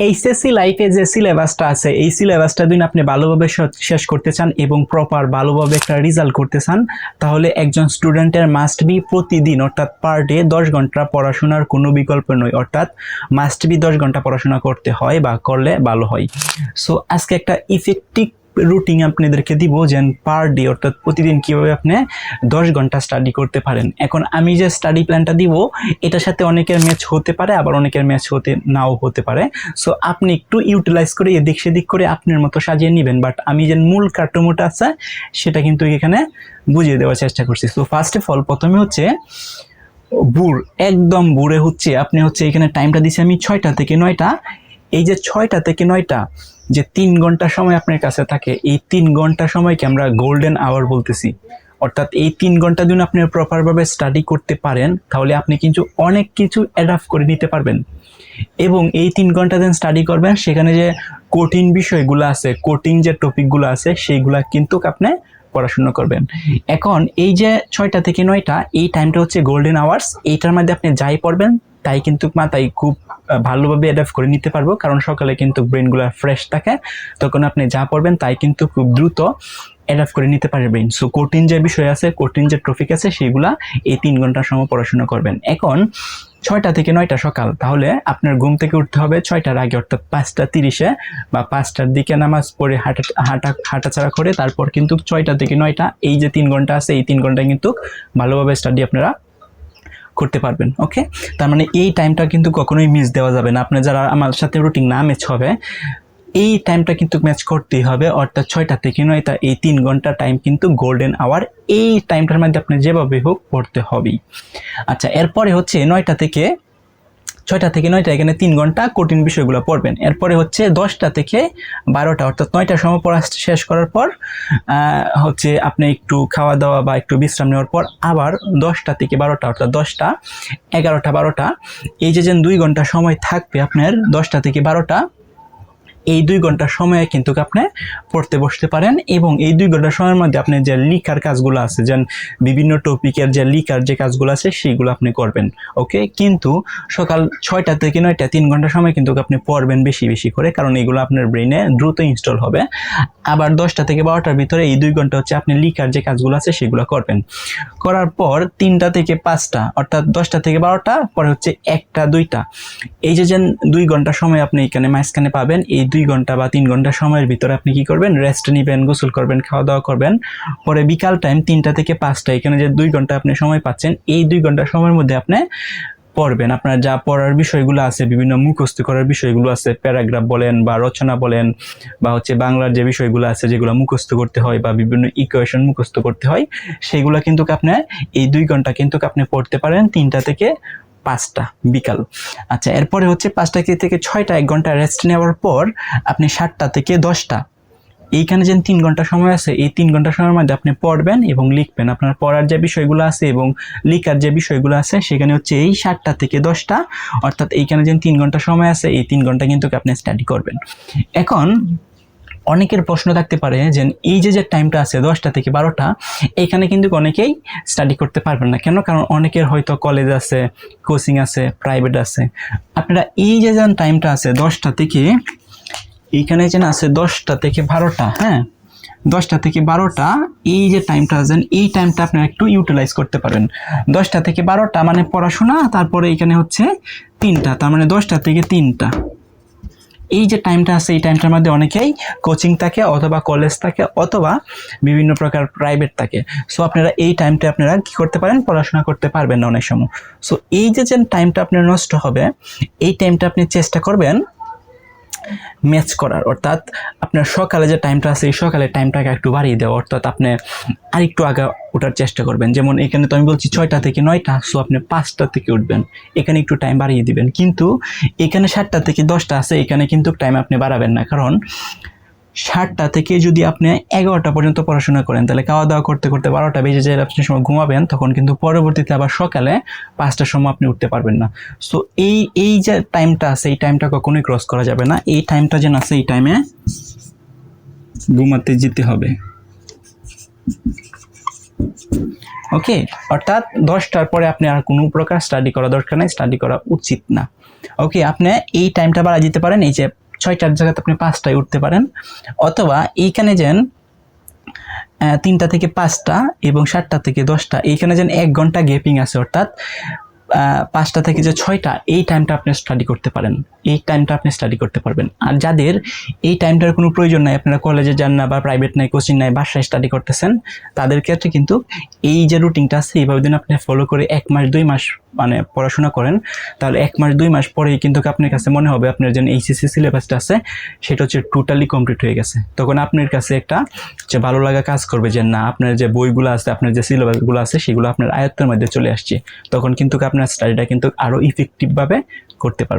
HSC লাইফে যে সিলেবাসটা আছে এই সিলেবাসটা যদি আপনি ভালোভাবে শেষ করতে চান এবং প্রপার ভালোভাবে একটা রেজাল্ট করতে চান তাহলে একজন স্টুডেন্টের মাস্ট বি প্রতিদিন অর্থাৎ পার ডে 10 ঘন্টা পড়াশোনার কোনো বিকল্প নয়, অর্থাৎ মাস্ট বি 10 ঘন্টা পড়াশোনা করতে হয় বা করলে ভালো হয়। সো আজকে একটা ইফেক্টিভ রুটিন আপনাদেরকে দিব যে পার ডে অর্থাৎ প্রতিদিন কিভাবে আপনি 10 ঘন্টা স্টাডি করতে পারেন। এখন আমি যে স্টাডি প্ল্যানটা দিব এটার সাথে অনেকের ম্যাচ হতে পারে আবার অনেকের ম্যাচ নাও হতে পারে। সো আপনি একটু ইউটিলাইজ করে এদিক সেদিক করে আপনার মতো সাজিয়ে নেবেন, বাট আমি যে মূল কাঠামোটা আছে সেটা কিন্তু এখানে বুঝিয়ে দেওয়ার চেষ্টা করছি। সো ফার্স্ট অফ অল প্রথমে হচ্ছে একদম ভোরে হচ্ছে আপনি হচ্ছে এখানে টাইমটা দিচ্ছি আমি 6টা থেকে 9টা। এই যে 6টা থেকে 9টা যে 3 ঘন্টা সময় আপনার কাছে থাকে, এই 3 ঘন্টা সময়কে আমরা গোল্ডেন আওয়ার বলতেছি। অর্থাৎ এই 3 ঘন্টা যদি আপনি প্রপারভাবে স্টাডি করতে পারেন তাহলে আপনি কিন্তু অনেক কিছু অ্যাডাপ্ট করে নিতে পারবেন। এবং এই 3 ঘন্টা দিন স্টাডি করবেন, সেখানে যে কঠিন বিষয়গুলো আছে, কঠিন যে টপিকগুলো আছে সেইগুলা কিন্তু আপনি পড়াশোনা করবেন। এখন এই যে 6টা থেকে 9টা এই টাইমটা হচ্ছে গোল্ডেন আওয়ার্স। এইটার মধ্যে আপনি যাই পড়বেন তাই কিন্তু মাথায় খুব ভালোভাবে অ্যাডাপ্ট করে নিতে পারবো, কারণ সকালে কিন্তু ব্রেনগুলো ফ্রেশ থাকে, তখন আপনি যা পড়বেন তাই কিন্তু খুব দ্রুত অ্যাডাপ্ট করে নিতে পারবেন। সো কঠিন যে বিষয় আছে, কঠিন যে টপিক আছে সেইগুলা এই 3 ঘন্টার সময় পড়াশোনা করবেন। এখন 6টা থেকে 9টা সকাল, তাহলে আপনার ঘুম থেকে উঠতে হবে 6টার আগে অর্থাৎ 5:30-এ বা 5টার দিকে নামাজ পড়ে হাঁটাছাড়া করে তারপর কিন্তু 6টা থেকে 9টা এই যে 3 ঘন্টা আছে এই 3 ঘন্টা কিন্তু ভালোভাবে স্টাডি আপনারা করতে পারবেন। ওকে, তার মানে এই টাইমটা কিন্তু কখনোই মিস দেওয়া যাবে না। আপনি যারা আমার সাথে রুটিন না ম্যাচ হবে এই টাইমটা কিন্তু ম্যাচ করতেই হবে, অর্থাৎ 6টা থেকে 9টা এই 3 ঘন্টা টাইম কিন্তু গোল্ডেন আওয়ার। এই টাইমটার মধ্যে আপনি যেভাবে হোক পড়তে হবেই। আচ্ছা, এরপরে হচ্ছে 6টা থেকে 9টা এখানে 3 ঘন্টা কঠিন বিষয়গুলো পড়বেন। এরপরে হচ্ছে 10টা থেকে 12টা অর্থাৎ 9টার সময় পড়া শেষ করার পর হচ্ছে আপনি একটু খাওয়া দাওয়া বা একটু বিশ্রাম নেওয়ার পর আবার 10টা থেকে 12টা অর্থাৎ 10টা 11টা 12টা এই যে 2 ঘন্টা সময় থাকবে আপনার 10টা থেকে 12টা, এই 2 ঘন্টা সময়ে কিন্তু আপনি পড়তে বসতে পারেন। এবং এই 2 ঘন্টা সময়ের মধ্যে আপনি যে লিখার কাজগুলো আছে, যেন বিভিন্ন টপিকের যে লিখার যে কাজগুলো আছে সেইগুলো আপনি করবেন। ওকে, কিন্তু সকাল 6টা থেকে 9টা 3 ঘন্টা সময় কিন্তু আপনি পড়বেন বেশি বেশি করে, কারণ এগুলো আপনার ব্রেনে দ্রুত ইনস্টল হবে। আবার 10টা থেকে 12টার ভিতরে এই 2 ঘন্টা হচ্ছে আপনি লিখার যে কাজগুলো আছে সেগুলো করবেন। করার পর 3টা থেকে 5টা অর্থাৎ 10টা থেকে 12টা পরে হচ্ছে 1টা 2টা এই যে 2 ঘন্টা সময় আপনি এখানে মাঝখানে পাবেন। এই 2 ঘন্টা বা 3 ঘন্টা সময়ের ভিতরে আপনি কি করবেন, রেস্ট নেবেন, গোসল করবেন, খাওয়া দাওয়া করবেন। পরে বিকাল টাইম 3টা থেকে 5টা এখানে যে 2 ঘন্টা আপনি সময় পাচ্ছেন, এই 2 ঘন্টা সময়ের মধ্যে আপনি পড়বেন। আপনার যা পড়ার বিষয়গুলো আছে, বিভিন্ন মুখস্থ করার বিষয়গুলো আছে, প্যারাগ্রাফ বলেন বা রচনা বলেন বা হচ্ছে বাংলার যে বিষয়গুলো আছে যেগুলো মুখস্থ করতে হয় বা বিভিন্ন ইকুয়েশন মুখস্থ করতে হয়, সেগুলো কিন্তু আপনি এই 2 ঘন্টা কিন্তু আপনি পড়তে পারেন 3টা থেকে 5টা বিকাল। আচ্ছা, এরপরে হচ্ছে 5টা থেকে 6টা 1 ঘন্টা রেস্ট নেওয়ার পর আপনি 7টা থেকে 10টা এইখানে যে 3 ঘন্টা সময় আছে এই 3 ঘন্টা সময়ের মধ্যে আপনি পড়বেন এবং লিখবেন। আপনার পড়ার যে বিষয়গুলো আছে এবং লেখার যে বিষয়গুলো আছে সেখানে হচ্ছে এই 7টা থেকে 10টা অর্থাৎ এইখানে যে 3 ঘন্টা সময় আছে এই 3 ঘন্টা কিন্তু আপনি স্টাডি করবেন। এখন অনেকের প্রশ্ন থাকতে পারে যে এই যে টাইমটা আছে 10টা থেকে 12টা এখানে কিন্তু অনেকেই স্টাডি করতে পারবেন না। কেন? কারণ অনেকের হয়তো কলেজ আছে, কোচিং আছে, প্রাইভেট আছে। আপনারা এই যে টাইমটা আছে 10টা থেকে এইখানে যেন আছে 10টা থেকে 12টা, হ্যাঁ 10টা থেকে 12টা এই যে টাইমটা আছেন এই টাইমটা আপনারা একটু ইউটিলাইজ করতে পারেন। 10টা থেকে 12টা মানে পড়াশোনা, তারপরে এখানে হচ্ছে 3টা, তার মানে 10টা থেকে 3টা এই যে টাইমটা আছে এই টাইমটার মধ্যে অনেকেই কোচিং থাকে অথবা কলেজ থাকে অথবা বিভিন্ন প্রকার প্রাইভেট থাকে। সো আপনারা এই টাইমটা আপনারা কি করতে পারেন, পড়াশোনা করতে পারবেন না অনেক সময়। সো এই যে টাইমটা আপনার নষ্ট হবে এই টাইমটা আপনি চেষ্টা করবেন ম্যাচ করার, অর্থাৎ আপনার সকালে যে টাইমটা আছে এই সকালের টাইমটাকে একটু বাড়িয়ে দেওয়া, অর্থাৎ আপনি আরেকটু আগে ওঠার চেষ্টা করবেন। যেমন এখানে তো আমি বলছি 6টা থেকে 9টা, সো আপনি 5টা থেকে উঠবেন, এখানে একটু টাইম বাড়িয়ে দিবেন। কিন্তু এখানে 7টা থেকে 10টা আছে এখানে কিন্তু টাইম আপনি বাড়াবেন না, কারণ 7টা থেকে যদি আপনি 11টা পর্যন্ত পড়াশোনা করেন তাহলে খাওয়া দাওয়া করতে করতে 12টা বেজে যায়, আপনি সময় ঘুমাবেন, তখন কিন্তু পরবর্তীতে আবার সকালে 5টার সময় আপনি উঠতে পারবেন না। সো এই যে টাইমটা আছে এই টাইমটা কখনোই ক্রস করা যাবে না। এই টাইমটা যেন আছে এই টাইমে ঘুমাতে যেতে হবে। ওকে, অর্থাৎ 10টার পরে আপনি আর কোনো প্রকার স্টাডি করা দরকার নেই, স্টাডি করা উচিত না। ওকে, আপনি এই টাইমটা বাড়াই দিতে পারেন, এই যে 6টার জায়গাতে আপনি 5টায় উঠতে পারেন, অথবা এইখানে যেন 3টা থেকে 5টা এবং 7টা থেকে 10টা এইখানে যেন 1 ঘন্টা গ্যাপিং আছে, অর্থাৎ 5টা থেকে যে 6টা এই টাইমটা আপনি স্টাডি করতে পারেন, এই টাইমটা আপনি স্টাডি করতে পারবেন। আর যাদের এই টাইমটার কোনো প্রয়োজন নাই, আপনারা কলেজে যান না বা প্রাইভেট নাই, কোচিং নাই, বাসায় স্টাডি করতেছেন, তাদের ক্ষেত্রে কিন্তু এই যে রুটিনটা আছে এইভাবে দিন আপনি ফলো করে 1 মাস 2 মাস মানে পড়াশোনা করেন, তাহলে 1 মাস 2 মাস পরেই কিন্তু আপনার কাছে মনে হবে আপনার যে এইচএসসি সিলেবাসটা আছে সেটা হচ্ছে টোটালি কমপ্লিট হয়ে গেছে। তখন আপনার কাছে একটা যে ভালো লাগা কাজ করবে যে না, আপনার যে বইগুলো আছে, আপনার যে সিলেবাসগুলো আছে সেগুলো আপনার আয়ত্তের মধ্যে চলে আসছে, তখন কিন্তু আপনার স্টাডিটা কিন্তু আরো ইফেক্টিভ ভাবে করতে পারবেন।